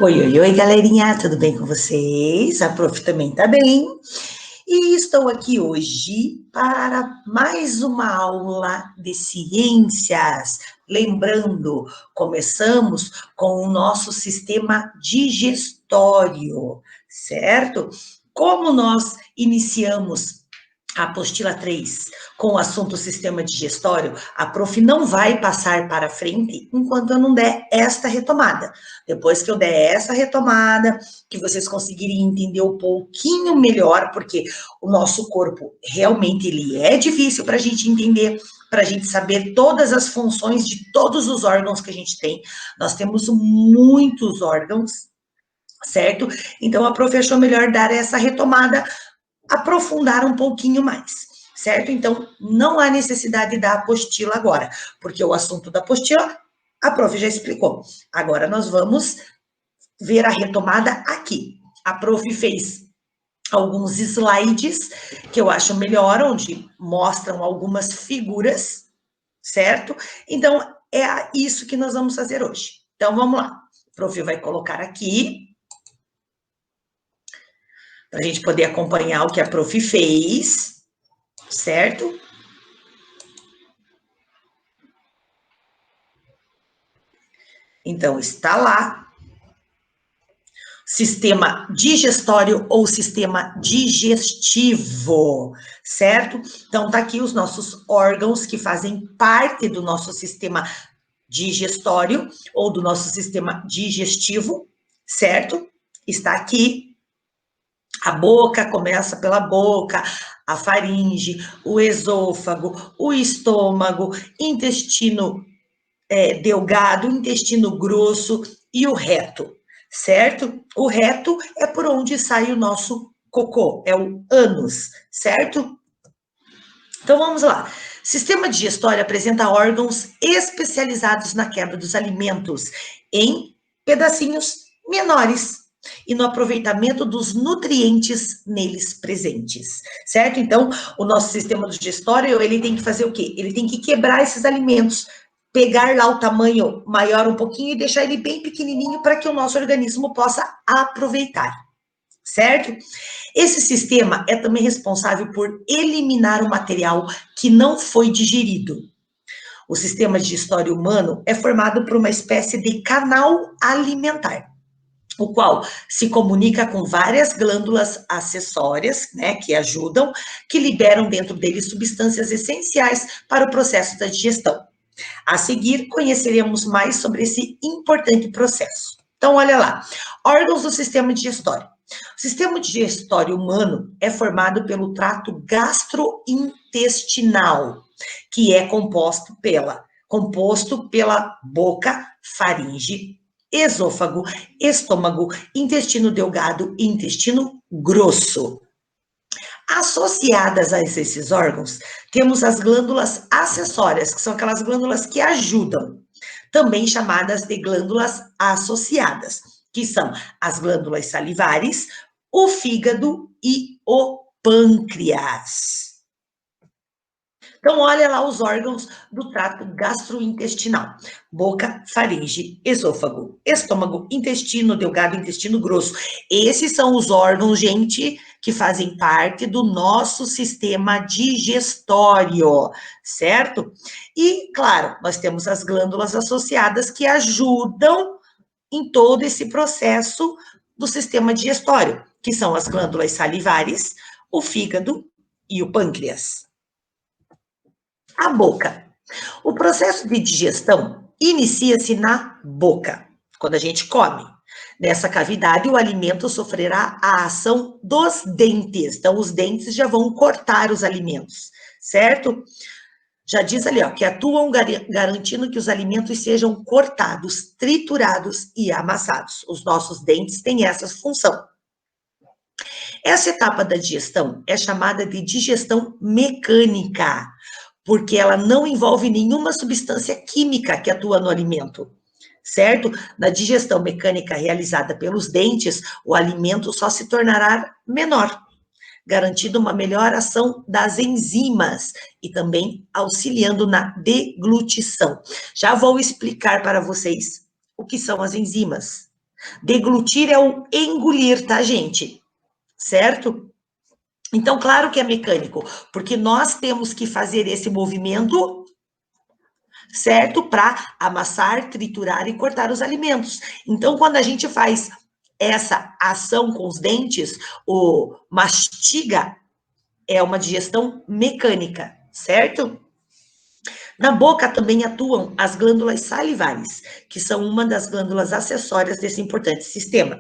Oi, oi, oi, galerinha, tudo bem com vocês? A prof também tá bem. E estou aqui hoje para mais uma aula de ciências. Lembrando, começamos com o nosso sistema digestório, certo? Como nós iniciamos a apostila 3 com o assunto sistema digestório, a prof não vai passar para frente enquanto eu não der esta retomada. Depois que eu der essa retomada, que vocês conseguirem entender um pouquinho melhor, porque o nosso corpo realmente ele é difícil para a gente entender, para a gente saber todas as funções de todos os órgãos que a gente tem. Nós temos muitos órgãos, certo? Então a prof achou melhor dar essa retomada, aprofundar um pouquinho mais, certo? Então, não há necessidade da apostila agora, porque o assunto da apostila, a prof já explicou. Agora, nós vamos ver a retomada aqui. A prof fez alguns slides, que eu acho melhor, onde mostram algumas figuras, certo? Então, é isso que nós vamos fazer hoje. Então, vamos lá. A prof vai colocar aqui, para a gente poder acompanhar o que a prof fez, certo? Então, está lá, sistema digestório ou sistema digestivo, certo? Então, tá aqui os nossos órgãos que fazem parte do nosso sistema digestório ou do nosso sistema digestivo, certo? Está aqui. A boca começa pela boca, a faringe, o esôfago, o estômago, intestino delgado, intestino grosso e o reto, certo? O reto é por onde sai o nosso cocô, é o ânus, certo? Então vamos lá. Sistema digestório apresenta órgãos especializados na quebra dos alimentos em pedacinhos menores e no aproveitamento dos nutrientes neles presentes, certo? Então, o nosso sistema digestório, ele tem que fazer o quê? Ele tem que quebrar esses alimentos, pegar lá o tamanho maior um pouquinho e deixar ele bem pequenininho para que o nosso organismo possa aproveitar, certo? Esse sistema é também responsável por eliminar o material que não foi digerido. O sistema digestório humano é formado por uma espécie de canal alimentar, o qual se comunica com várias glândulas acessórias, né, que ajudam, que liberam dentro dele substâncias essenciais para o processo da digestão. A seguir, conheceremos mais sobre esse importante processo. Então, olha lá, órgãos do sistema digestório. O sistema digestório humano é formado pelo trato gastrointestinal, que é composto pela boca, faringe, esôfago, estômago, intestino delgado e intestino grosso. Associadas a esses órgãos, temos as glândulas acessórias, que são aquelas glândulas que ajudam, também chamadas de glândulas associadas, que são as glândulas salivares, o fígado e o pâncreas. Então, olha lá os órgãos do trato gastrointestinal: boca, faringe, esôfago, estômago, intestino delgado, intestino grosso. Esses são os órgãos, gente, que fazem parte do nosso sistema digestório, certo? E, claro, nós temos as glândulas associadas que ajudam em todo esse processo do sistema digestório, que são as glândulas salivares, o fígado e o pâncreas. A boca. O processo de digestão inicia-se na boca, quando a gente come. Nessa cavidade, o alimento sofrerá a ação dos dentes. Então, os dentes já vão cortar os alimentos, certo? Já diz ali, ó, que atuam garantindo que os alimentos sejam cortados, triturados e amassados. Os nossos dentes têm essa função. Essa etapa da digestão é chamada de digestão mecânica, porque ela não envolve nenhuma substância química que atua no alimento, certo? Na digestão mecânica realizada pelos dentes, o alimento só se tornará menor, garantindo uma melhor ação das enzimas e também auxiliando na deglutição. Já vou explicar para vocês o que são as enzimas, Deglutir é o engolir, tá, gente? Certo? Então, claro que é mecânico, porque nós temos que fazer esse movimento, certo? Para amassar, triturar e cortar os alimentos. Então, quando a gente faz essa ação com os dentes, o mastiga, é uma digestão mecânica, certo? Na boca também atuam as glândulas salivares, que são uma das glândulas acessórias desse importante sistema.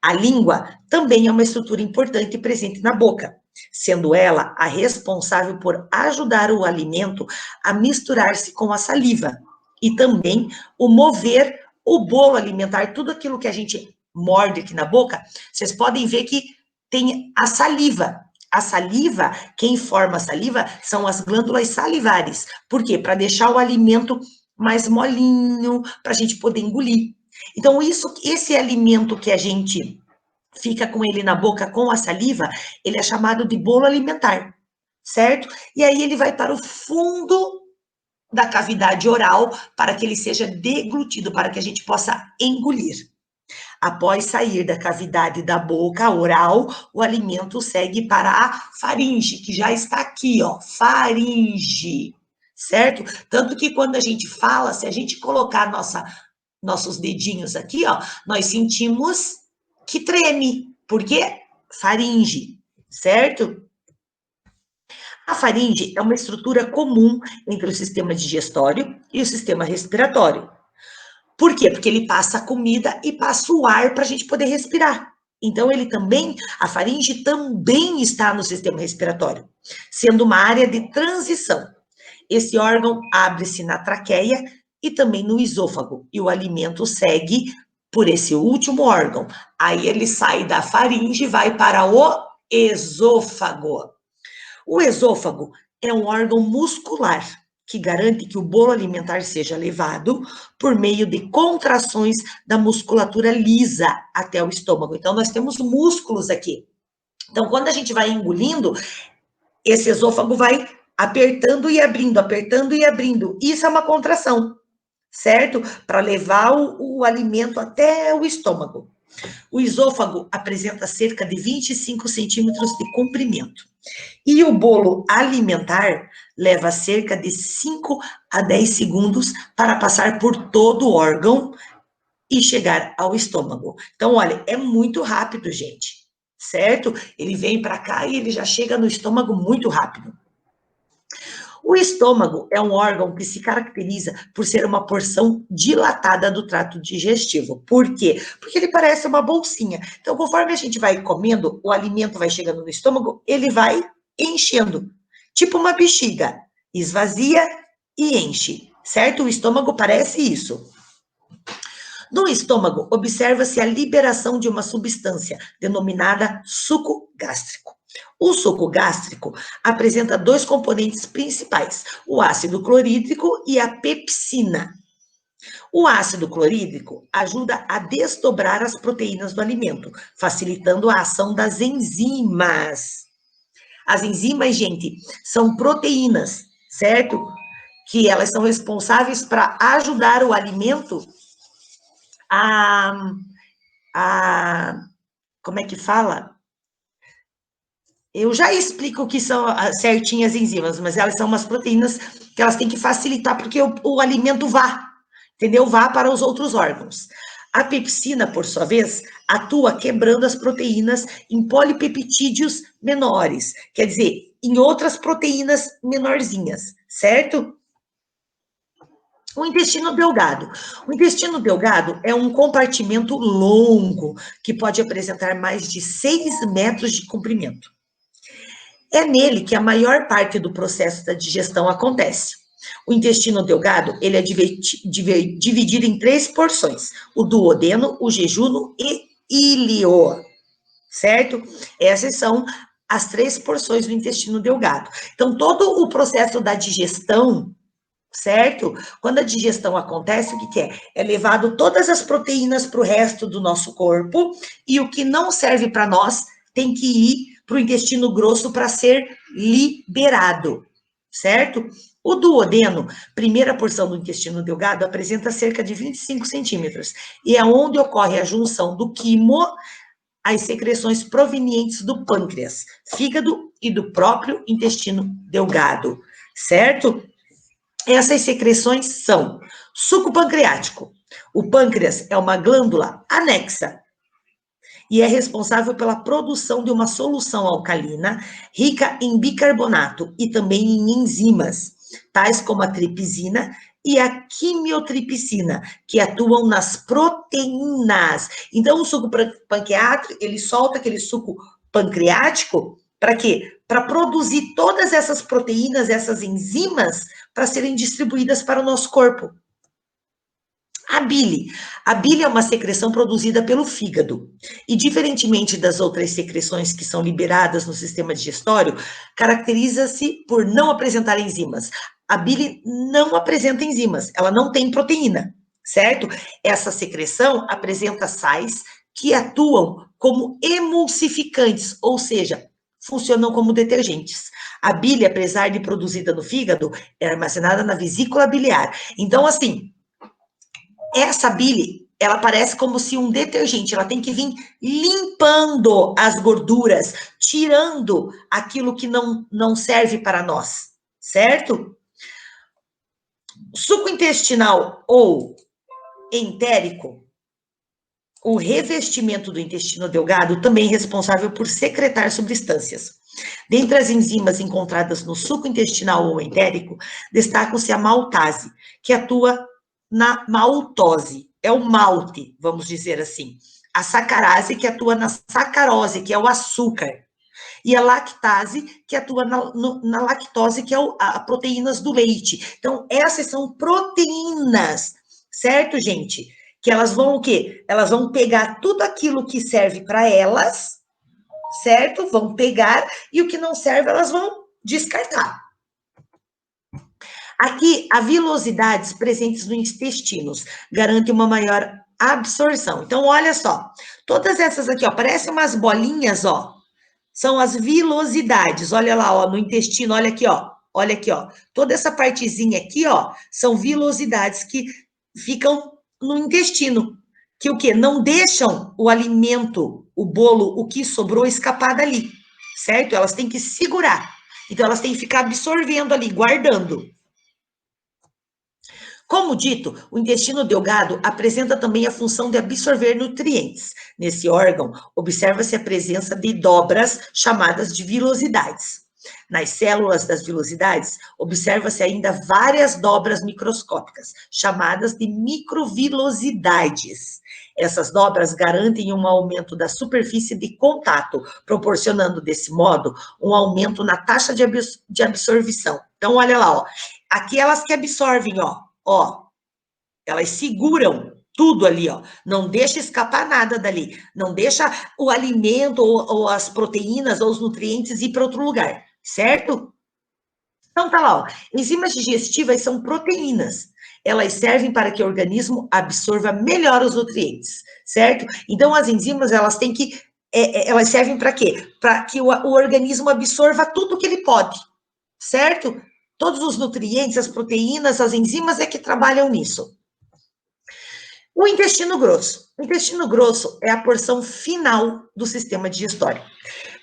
A língua também é uma estrutura importante presente na boca, sendo ela a responsável por ajudar o alimento a misturar-se com a saliva e também o mover o bolo alimentar, tudo aquilo que a gente morde aqui na boca, vocês podem ver que tem a saliva. A saliva, quem forma a saliva são as glândulas salivares. Por quê? Para deixar o alimento mais molinho, para a gente poder engolir. Então, esse alimento que a gente fica com ele na boca com a saliva, ele é chamado de bolo alimentar, certo? E aí ele vai para o fundo da cavidade oral para que ele seja deglutido, para que a gente possa engolir. Após sair da cavidade da boca oral, o alimento segue para a faringe, que já está aqui, ó, faringe, certo? Tanto que quando a gente fala, se a gente colocar nossos dedinhos aqui, ó, nós sentimos que treme. Por quê? Faringe, certo? A faringe é uma estrutura comum entre o sistema digestório e o sistema respiratório. Por quê? Porque ele passa a comida e passa o ar para a gente poder respirar. Então, a faringe também está no sistema respiratório, sendo uma área de transição. Esse órgão abre-se na traqueia e também no esôfago, e o alimento segue por esse último órgão. Aí ele sai da faringe e vai para o esôfago. O esôfago é um órgão muscular que garante que o bolo alimentar seja levado por meio de contrações da musculatura lisa até o estômago. Então, nós temos músculos aqui. Então, quando a gente vai engolindo, esse esôfago vai apertando e abrindo, apertando e abrindo. Isso é uma contração, certo? Para levar o alimento até o estômago. O esôfago apresenta cerca de 25 centímetros de comprimento. E o bolo alimentar leva cerca de 5 a 10 segundos para passar por todo o órgão e chegar ao estômago. Então, olha, é muito rápido, gente, certo? Ele vem para cá e ele já chega no estômago muito rápido. O estômago é um órgão que se caracteriza por ser uma porção dilatada do trato digestivo. Por quê? Porque ele parece uma bolsinha. Então, conforme a gente vai comendo, o alimento vai chegando no estômago, ele vai enchendo. Tipo uma bexiga. Esvazia e enche, certo? O estômago parece isso. No estômago, observa-se a liberação de uma substância denominada suco gástrico. O suco gástrico apresenta dois componentes principais, o ácido clorídrico e a pepsina. O ácido clorídrico ajuda a desdobrar as proteínas do alimento, facilitando a ação das enzimas. As enzimas, gente, são proteínas, certo? Que elas são responsáveis para ajudar o alimento como é que fala? Eu já explico o que são certinhas as enzimas, mas elas são umas proteínas que elas têm que facilitar porque o alimento vá, entendeu? Vá para os outros órgãos. A pepsina, por sua vez, atua quebrando as proteínas em polipeptídeos menores, quer dizer, em outras proteínas menorzinhas, certo? O intestino delgado. O intestino delgado é um compartimento longo que pode apresentar mais de 6 metros de comprimento. É nele que a maior parte do processo da digestão acontece. O intestino delgado, ele é dividido em 3 porções, o duodeno, o jejuno e ilio, certo? Essas são as 3 porções do intestino delgado. Então, todo o processo da digestão, certo? Quando a digestão acontece, o que é? É levado todas as proteínas para o resto do nosso corpo e o que não serve para nós tem que ir para o intestino grosso para ser liberado, certo? O duodeno, primeira porção do intestino delgado, apresenta cerca de 25 centímetros e é onde ocorre a junção do quimo às secreções provenientes do pâncreas, fígado e do próprio intestino delgado, certo? Essas secreções são suco pancreático. O pâncreas é uma glândula anexa e é responsável pela produção de uma solução alcalina rica em bicarbonato e também em enzimas, tais como a tripsina e a quimiotripsina, que atuam nas proteínas. Então, o suco pancreático, ele solta aquele suco pancreático para quê? Para produzir todas essas proteínas, essas enzimas, para serem distribuídas para o nosso corpo. A bile. A bile é uma secreção produzida pelo fígado. E, diferentemente das outras secreções que são liberadas no sistema digestório, caracteriza-se por não apresentar enzimas. A bile não apresenta enzimas, ela não tem proteína, certo? Essa secreção apresenta sais que atuam como emulsificantes, ou seja, funcionam como detergentes. A bile, apesar de produzida no fígado, é armazenada na vesícula biliar. Então, assim, essa bile, ela parece como se um detergente, ela tem que vir limpando as gorduras, tirando aquilo que não serve para nós, certo? Suco intestinal ou entérico, o revestimento do intestino delgado também é responsável por secretar substâncias. Dentre as enzimas encontradas no suco intestinal ou entérico, destacam-se a maltase, que atua na maltose, é o malte, vamos dizer assim. A sacarase, que atua na sacarose, que é o açúcar. E a lactase, que atua na lactose, que é a proteínas do leite. Então, essas são proteínas, certo, gente? Que elas vão o quê? Elas vão pegar tudo aquilo que serve para elas, certo? Vão pegar, e o que não serve, elas vão descartar. Aqui, a vilosidades presentes nos intestinos garantem uma maior absorção. Então, olha só, todas essas aqui, ó, parecem umas bolinhas, ó, são as vilosidades. Olha lá, ó, no intestino, olha aqui, ó. Olha aqui, ó. Toda essa partezinha aqui, ó, são vilosidades que ficam no intestino. Que o quê? Não deixam o alimento, o bolo, o que sobrou escapar dali, certo? Elas têm que segurar. Então, elas têm que ficar absorvendo ali, guardando. Como dito, o intestino delgado apresenta também a função de absorver nutrientes. Nesse órgão, observa-se a presença de dobras chamadas de vilosidades. Nas células das vilosidades, observa-se ainda várias dobras microscópicas, chamadas de microvilosidades. Essas dobras garantem um aumento da superfície de contato, proporcionando, desse modo, um aumento na taxa de absorção. Então, olha lá, ó. Aquelas que absorvem, ó, elas seguram tudo ali, ó, não deixa escapar nada dali, não deixa o alimento ou as proteínas ou os nutrientes ir para outro lugar, certo? Então tá lá, ó, enzimas digestivas são proteínas, elas servem para que o organismo absorva melhor os nutrientes, certo? Então as enzimas, elas têm que, elas servem para quê? Para que o organismo absorva tudo que ele pode, certo? Todos os nutrientes, as proteínas, as enzimas é que trabalham nisso. O intestino grosso. O intestino grosso é a porção final do sistema digestório.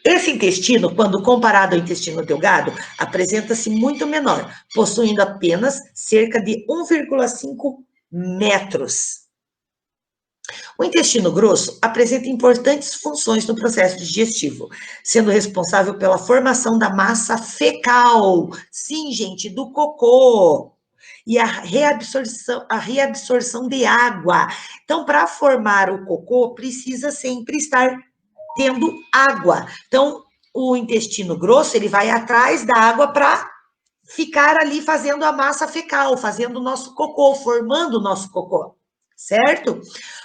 Esse intestino, quando comparado ao intestino delgado, apresenta-se muito menor, possuindo apenas cerca de 1,5 metros. O intestino grosso apresenta importantes funções no processo digestivo, sendo responsável pela formação da massa fecal. Sim, gente, do cocô. E a reabsorção de água. Então, para formar o cocô, precisa sempre estar tendo água. Então, o intestino grosso, ele vai atrás da água para ficar ali fazendo a massa fecal, fazendo o nosso cocô, formando o nosso cocô, certo?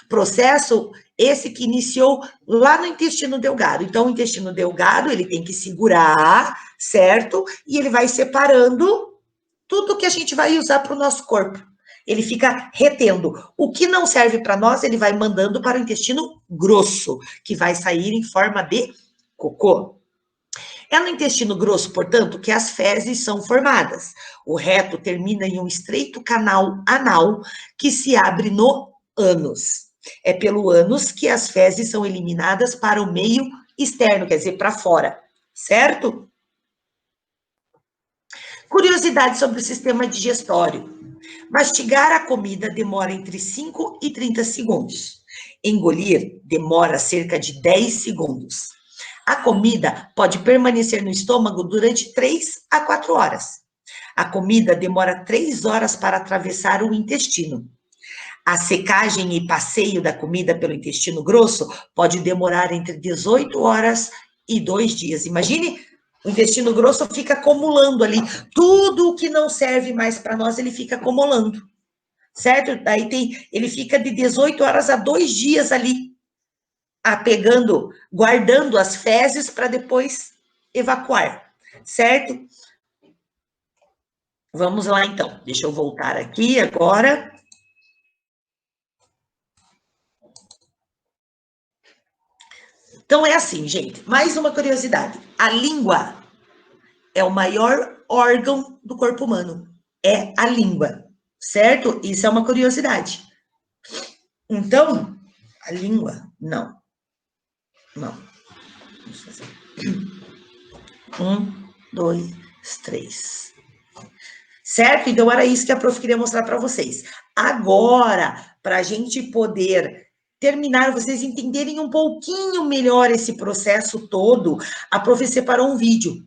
Processo esse que iniciou lá no intestino delgado. Então, o intestino delgado, ele tem que segurar, certo? E ele vai separando tudo que a gente vai usar para o nosso corpo. Ele fica retendo. O que não serve para nós, ele vai mandando para o intestino grosso, que vai sair em forma de cocô. É no intestino grosso, portanto, que as fezes são formadas. O reto termina em um estreito canal anal que se abre no ânus. É pelo ânus que as fezes são eliminadas para o meio externo, quer dizer, para fora, certo? Curiosidade sobre o sistema digestório. Mastigar a comida demora entre 5 e 30 segundos. Engolir demora cerca de 10 segundos. A comida pode permanecer no estômago durante 3 a 4 horas. A comida demora 3 horas para atravessar o intestino. A secagem e passeio da comida pelo intestino grosso pode demorar entre 18 horas e 2 dias. Imagine, o intestino grosso fica acumulando ali. Tudo o que não serve mais para nós, ele fica acumulando. Certo? Daí ele fica de 18 horas a 2 dias ali, pegando, guardando as fezes para depois evacuar. Certo? Vamos lá, então. Deixa eu voltar aqui agora. Então, é assim, gente. Mais uma curiosidade. A língua é o maior órgão do corpo humano. É a língua, certo? Isso é uma curiosidade. Então, a língua, não. Não. Vamos fazer. 1, 2, 3. Certo? Então, era isso que a prof queria mostrar para vocês. Agora, para a gente poder terminar, vocês entenderem um pouquinho melhor esse processo todo, a prof separou um vídeo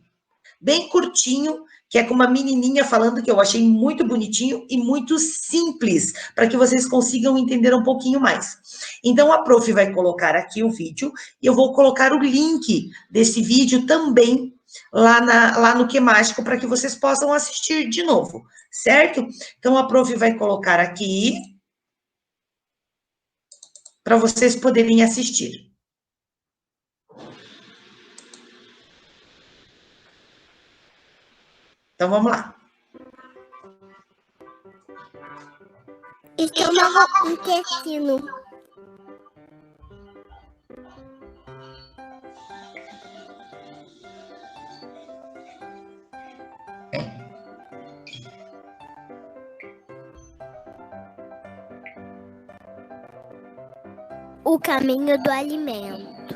bem curtinho, que é com uma menininha falando, que eu achei muito bonitinho e muito simples, para que vocês consigam entender um pouquinho mais. Então, a prof vai colocar aqui o vídeo, e eu vou colocar o link desse vídeo também lá no Que Mágico, para que vocês possam assistir de novo, certo? Então, a prof vai colocar aqui, para vocês poderem assistir. Então, vamos lá. Estômago, intestino. O caminho do alimento.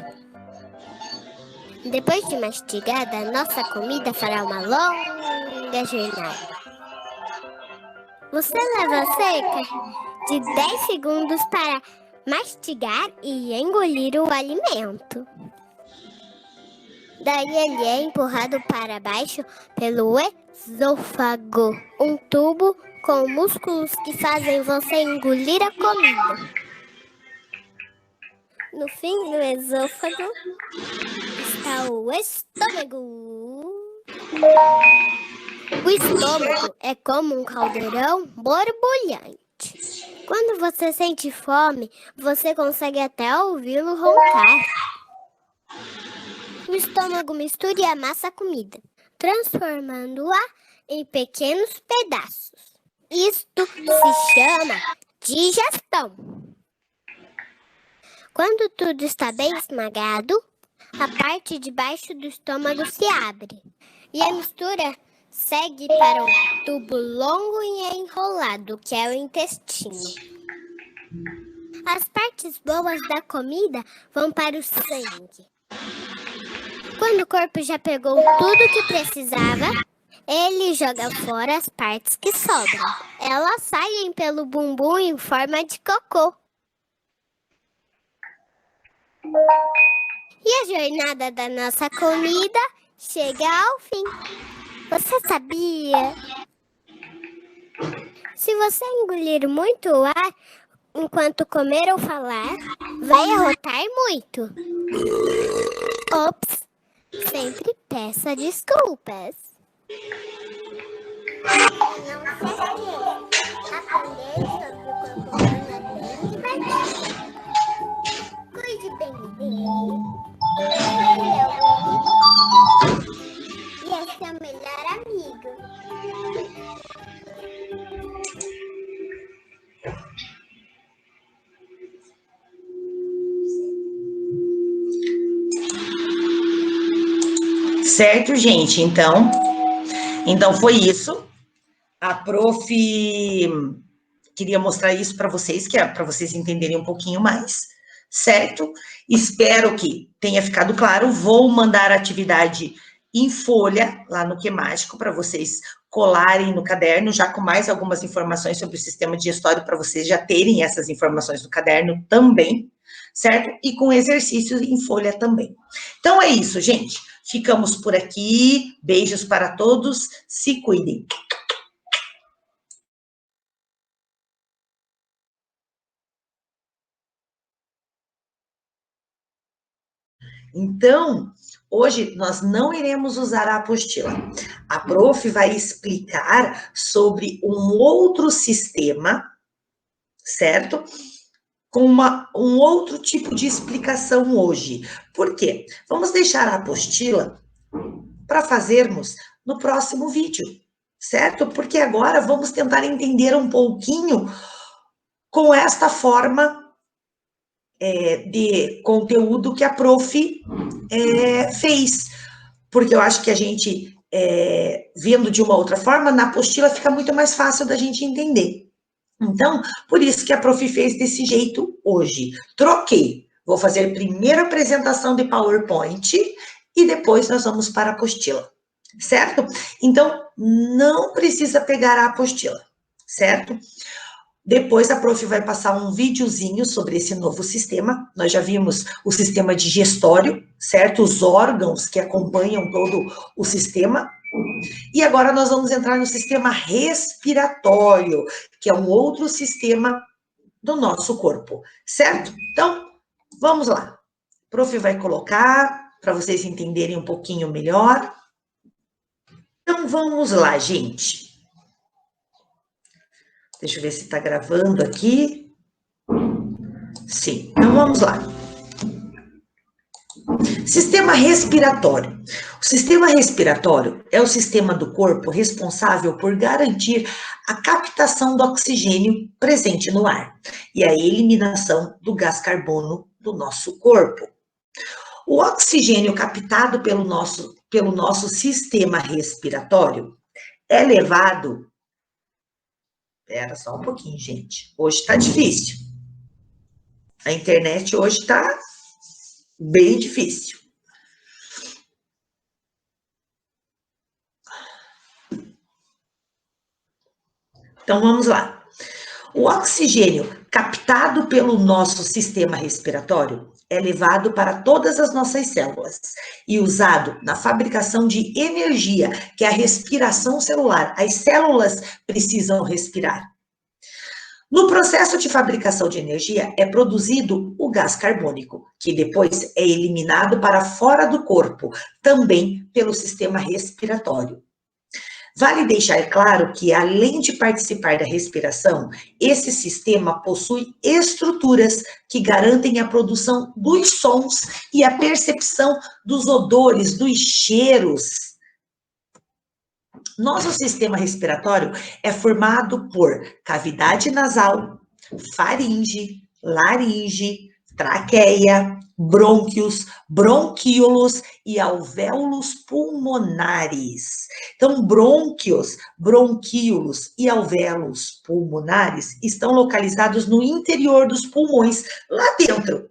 Depois de mastigada, nossa comida fará uma longa jornada. Você leva cerca de 10 segundos para mastigar e engolir o alimento. Daí ele é empurrado para baixo pelo esôfago, um tubo com músculos que fazem você engolir a comida. No fim do esôfago está o estômago. O estômago é como um caldeirão borbulhante. Quando você sente fome, você consegue até ouvi-lo roncar. O estômago mistura e amassa a comida, transformando-a em pequenos pedaços. Isto se chama digestão. Quando tudo está bem esmagado, a parte de baixo do estômago se abre e a mistura segue para um tubo longo e enrolado, que é o intestino. As partes boas da comida vão para o sangue. Quando o corpo já pegou tudo que precisava, ele joga fora as partes que sobram. Elas saem pelo bumbum em forma de cocô. E a jornada da nossa comida chega ao fim. Você sabia? Se você engolir muito ar enquanto comer ou falar, vai arrotar muito. Ops! Sempre peça desculpas. Não se esqueça, aprender sobre o corpo humano é bem divertido. Cuide bem dele. Ele é o único e é seu melhor amigo. Certo, gente? Então foi isso. A prof queria mostrar isso para vocês, que é para vocês entenderem um pouquinho mais, certo? Espero que tenha ficado claro. Vou mandar a atividade em folha, lá no Quemático, para vocês colarem no caderno, já com mais algumas informações sobre o sistema digestório, para vocês já terem essas informações no caderno também, certo? E com exercícios em folha também. Então é isso, gente. Ficamos por aqui. Beijos para todos. Se cuidem. Então, hoje nós não iremos usar a apostila. A prof vai explicar sobre um outro sistema, certo? Com um outro tipo de explicação hoje. Por quê? Vamos deixar a apostila para fazermos no próximo vídeo, certo? Porque agora vamos tentar entender um pouquinho com esta forma de conteúdo que a prof fez, porque eu acho que a gente, vendo de uma outra forma, na apostila fica muito mais fácil da gente entender. Então, por isso que a prof fez desse jeito hoje. Troquei. Vou fazer primeiro a apresentação de PowerPoint e depois nós vamos para a apostila, certo? Então, não precisa pegar a apostila, certo? Depois a prof vai passar um videozinho sobre esse novo sistema. Nós já vimos o sistema digestório, certo? Os órgãos que acompanham todo o sistema. E agora nós vamos entrar no sistema respiratório, que é um outro sistema do nosso corpo, certo? Então, vamos lá. A prof vai colocar para vocês entenderem um pouquinho melhor. Então, vamos lá, gente. Deixa eu ver se está gravando aqui. Sim, então vamos lá. Sistema respiratório. O sistema respiratório é o sistema do corpo responsável por garantir a captação do oxigênio presente no ar e a eliminação do gás carbono do nosso corpo. O oxigênio captado pelo nosso sistema respiratório é levado... Espera só um pouquinho, gente. Hoje está difícil. A internet hoje está bem difícil. Então, vamos lá. O oxigênio captado pelo nosso sistema respiratório é levado para todas as nossas células e usado na fabricação de energia, que é a respiração celular. As células precisam respirar. No processo de fabricação de energia, é produzido o gás carbônico, que depois é eliminado para fora do corpo, também pelo sistema respiratório. Vale deixar claro que, além de participar da respiração, esse sistema possui estruturas que garantem a produção dos sons e a percepção dos odores, dos cheiros. Nosso sistema respiratório é formado por cavidade nasal, faringe, laringe, traqueia, brônquios, bronquíolos e alvéolos pulmonares. Então, brônquios, bronquíolos e alvéolos pulmonares estão localizados no interior dos pulmões, lá dentro.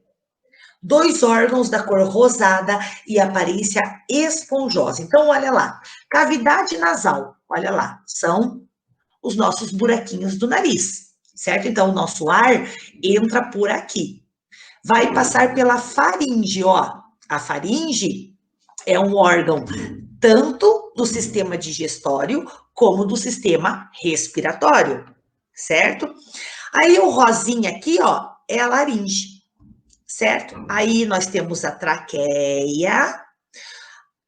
2 órgãos da cor rosada e aparência esponjosa. Então, olha lá, cavidade nasal, olha lá, são os nossos buraquinhos do nariz, certo? Então, o nosso ar entra por aqui. Vai passar pela faringe, ó. A faringe é um órgão tanto do sistema digestório como do sistema respiratório, certo? Aí, o rosinha aqui, ó, é a laringe. Certo? Aí nós temos a traqueia.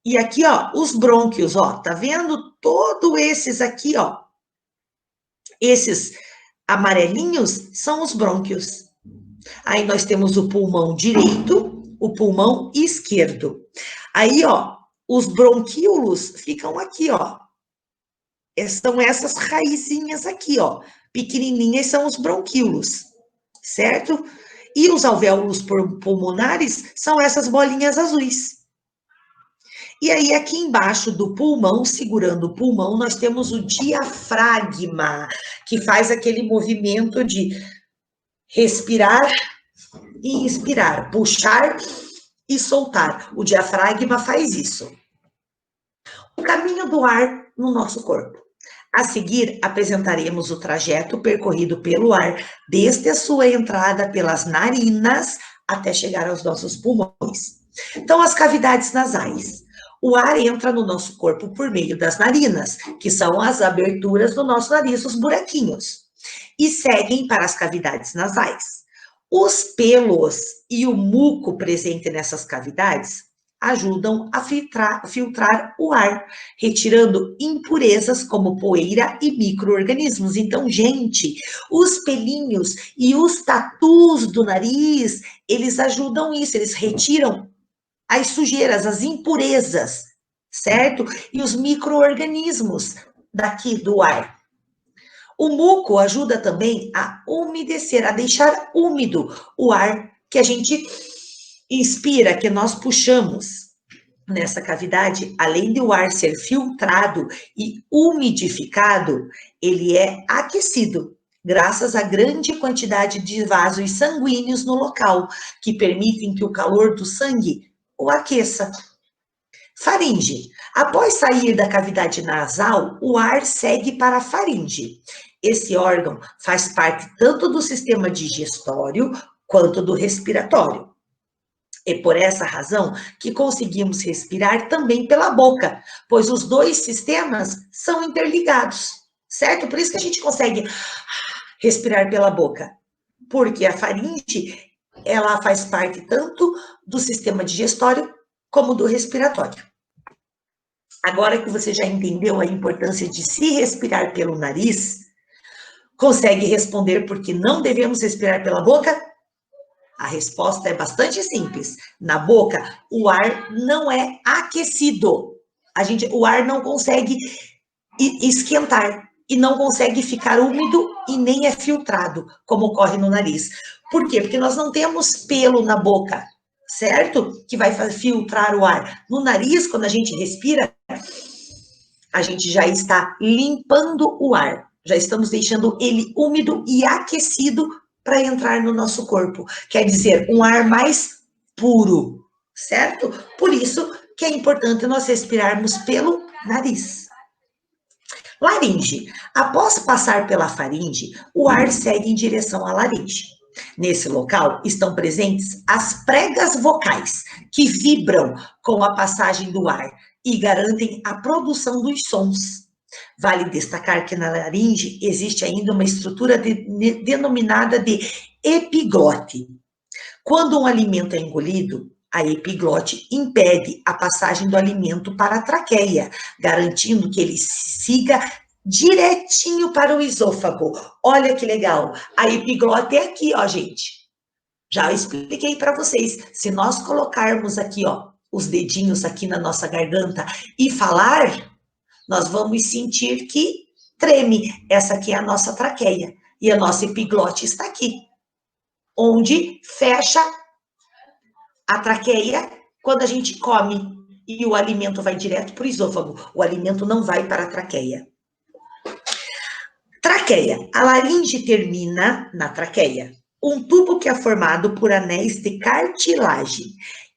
E aqui, ó, os brônquios, ó. Tá vendo? Todos esses aqui, ó. Esses amarelinhos são os brônquios. Aí nós temos o pulmão direito, o pulmão esquerdo. Aí, ó, os bronquíolos ficam aqui, ó. São essas raizinhas aqui, ó. Pequenininhas são os bronquíolos, certo? E os alvéolos pulmonares são essas bolinhas azuis. E aí, aqui embaixo do pulmão, segurando o pulmão, nós temos o diafragma, que faz aquele movimento de respirar e inspirar, puxar e soltar. O diafragma faz isso. O caminho do ar no nosso corpo. A seguir, apresentaremos o trajeto percorrido pelo ar, desde a sua entrada pelas narinas até chegar aos nossos pulmões. Então, as cavidades nasais. O ar entra no nosso corpo por meio das narinas, que são as aberturas do nosso nariz, os buraquinhos, e seguem para as cavidades nasais. Os pelos e o muco presente nessas cavidades ajudam a filtrar o ar, retirando impurezas como poeira e micro-organismos. Então, gente, os pelinhos e os tatus do nariz, eles ajudam isso, eles retiram as sujeiras, as impurezas, certo? E os micro-organismos daqui do ar. O muco ajuda também a umedecer, a deixar úmido o ar que a gente inspira, que nós puxamos nessa cavidade. Além de o ar ser filtrado e umidificado, ele é aquecido, graças à grande quantidade de vasos sanguíneos no local, que permitem que o calor do sangue o aqueça. Faringe. Após sair da cavidade nasal, o ar segue para a faringe. Esse órgão faz parte tanto do sistema digestório quanto do respiratório. É por essa razão que conseguimos respirar também pela boca, pois os dois sistemas são interligados, certo? Por isso que a gente consegue respirar pela boca, porque a faringe, ela faz parte tanto do sistema digestório como do respiratório. Agora que você já entendeu a importância de se respirar pelo nariz, consegue responder por que não devemos respirar pela boca? A resposta é bastante simples. Na boca, o ar não é aquecido. O ar não consegue esquentar e não consegue ficar úmido e nem é filtrado, como ocorre no nariz. Por quê? Porque nós não temos pelo na boca, certo? Que vai filtrar o ar. No nariz, quando a gente respira, a gente já está limpando o ar. Já estamos deixando ele úmido e aquecido para entrar no nosso corpo. Quer dizer, um ar mais puro, certo? Por isso que é importante nós respirarmos pelo nariz. Laringe. Após passar pela faringe, o ar segue em direção à laringe. Nesse local estão presentes as pregas vocais, que vibram com a passagem do ar e garantem a produção dos sons. Vale destacar que na laringe existe ainda uma estrutura denominada de epiglote. Quando um alimento é engolido, a epiglote impede a passagem do alimento para a traqueia, garantindo que ele siga direitinho para o esôfago. Olha que legal, a epiglote é aqui, ó, gente. Já expliquei para vocês, se nós colocarmos aqui, ó, os dedinhos aqui na nossa garganta e falar, nós vamos sentir que treme. Essa aqui é a nossa traqueia. E a nossa epiglote está aqui, onde fecha a traqueia quando a gente come e o alimento vai direto para o esôfago. O alimento não vai para a traqueia. Traqueia. A laringe termina na traqueia. Um tubo que é formado por anéis de cartilagem.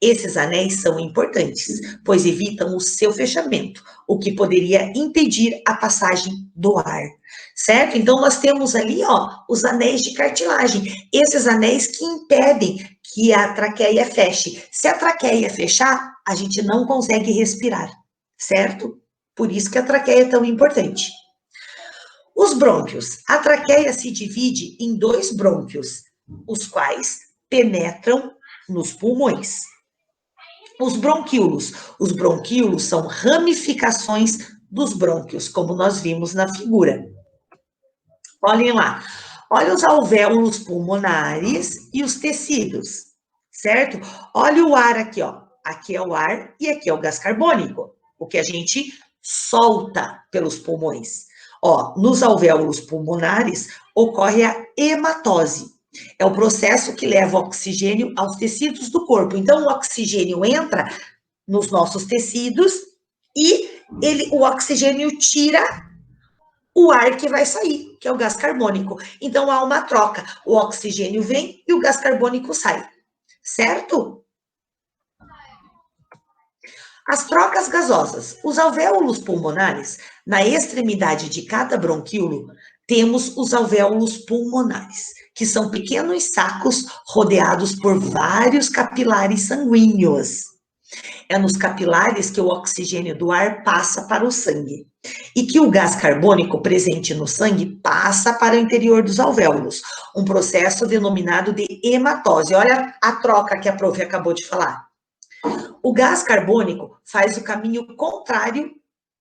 Esses anéis são importantes, pois evitam o seu fechamento, o que poderia impedir a passagem do ar, certo? Então, nós temos ali, ó, os anéis de cartilagem. Esses anéis que impedem que a traqueia feche. Se a traqueia fechar, a gente não consegue respirar, certo? Por isso que a traqueia é tão importante. Os brônquios. A traqueia se divide em 2 brônquios, os quais penetram nos pulmões. Os bronquíolos são ramificações dos brônquios, como nós vimos na figura. Olhem lá, olha os alvéolos pulmonares e os tecidos, certo? Olha o ar aqui, ó. Aqui é o ar e aqui é o gás carbônico, o que a gente solta pelos pulmões. Ó, nos alvéolos pulmonares ocorre a hematose. É o processo que leva o oxigênio aos tecidos do corpo. Então, o oxigênio entra nos nossos tecidos e o oxigênio tira o ar que vai sair, que é o gás carbônico. Então, há uma troca. O oxigênio vem e o gás carbônico sai. Certo? As trocas gasosas. Os alvéolos pulmonares, na extremidade de cada bronquíolo, temos os alvéolos pulmonares, que são pequenos sacos rodeados por vários capilares sanguíneos. É nos capilares que o oxigênio do ar passa para o sangue e que o gás carbônico presente no sangue passa para o interior dos alvéolos, um processo denominado de hematose. Olha a troca que a prof acabou de falar. O gás carbônico faz o caminho contrário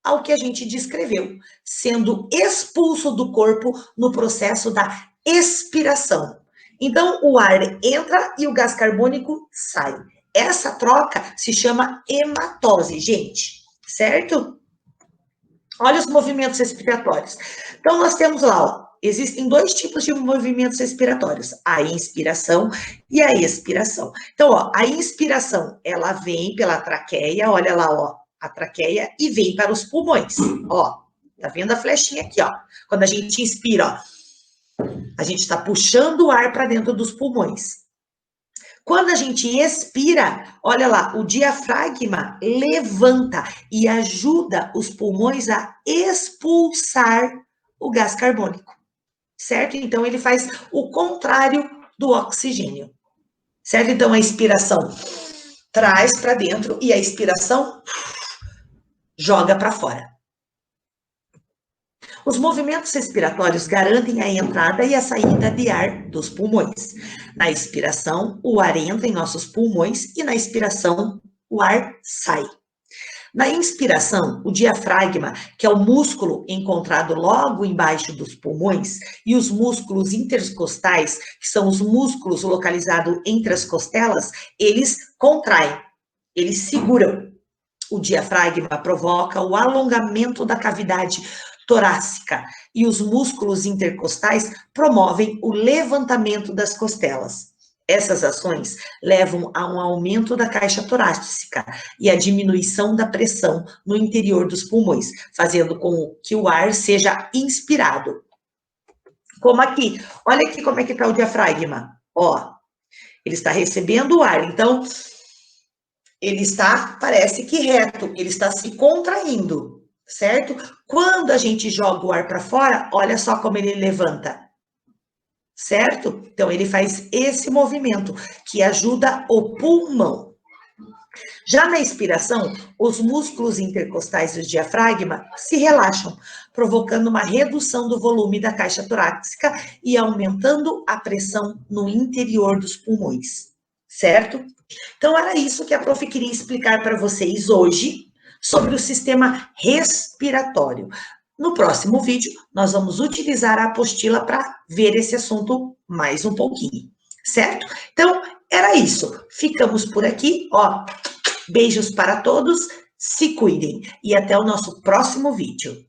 ao que a gente descreveu, sendo expulso do corpo no processo da expiração. Então, o ar entra e o gás carbônico sai. Essa troca se chama hematose, gente, certo? Olha os movimentos respiratórios. Então, nós temos lá, ó, existem 2 tipos de movimentos respiratórios, a inspiração e a expiração. Então, ó, a inspiração, ela vem pela traqueia, olha lá, ó, a traqueia, e vem para os pulmões, ó. Tá vendo a flechinha aqui, ó? Quando a gente inspira, ó, a gente está puxando o ar para dentro dos pulmões. Quando a gente expira, olha lá, o diafragma levanta e ajuda os pulmões a expulsar o gás carbônico, certo? Então, ele faz o contrário do oxigênio, certo? Então, a inspiração traz para dentro e a expiração joga para fora. Os movimentos respiratórios garantem a entrada e a saída de ar dos pulmões. Na expiração, o ar entra em nossos pulmões e na expiração, o ar sai. Na inspiração, o diafragma, que é o músculo encontrado logo embaixo dos pulmões, e os músculos intercostais, que são os músculos localizados entre as costelas, eles contraem, eles seguram. O diafragma provoca o alongamento da cavidade torácica e os músculos intercostais promovem o levantamento das costelas. Essas ações levam a um aumento da caixa torácica e a diminuição da pressão no interior dos pulmões, fazendo com que o ar seja inspirado. Como aqui, olha aqui como é que está o diafragma, ó, ele está recebendo o ar, então ele está, parece que reto, ele está se contraindo, certo? Quando a gente joga o ar para fora, olha só como ele levanta, certo? Então, ele faz esse movimento que ajuda o pulmão. Já na expiração, os músculos intercostais do diafragma se relaxam, provocando uma redução do volume da caixa torácica e aumentando a pressão no interior dos pulmões, certo? Então, era isso que a prof queria explicar para vocês hoje sobre o sistema respiratório. No próximo vídeo, nós vamos utilizar a apostila para ver esse assunto mais um pouquinho, certo? Então, era isso. Ficamos por aqui, ó. Beijos para todos, se cuidem e até o nosso próximo vídeo.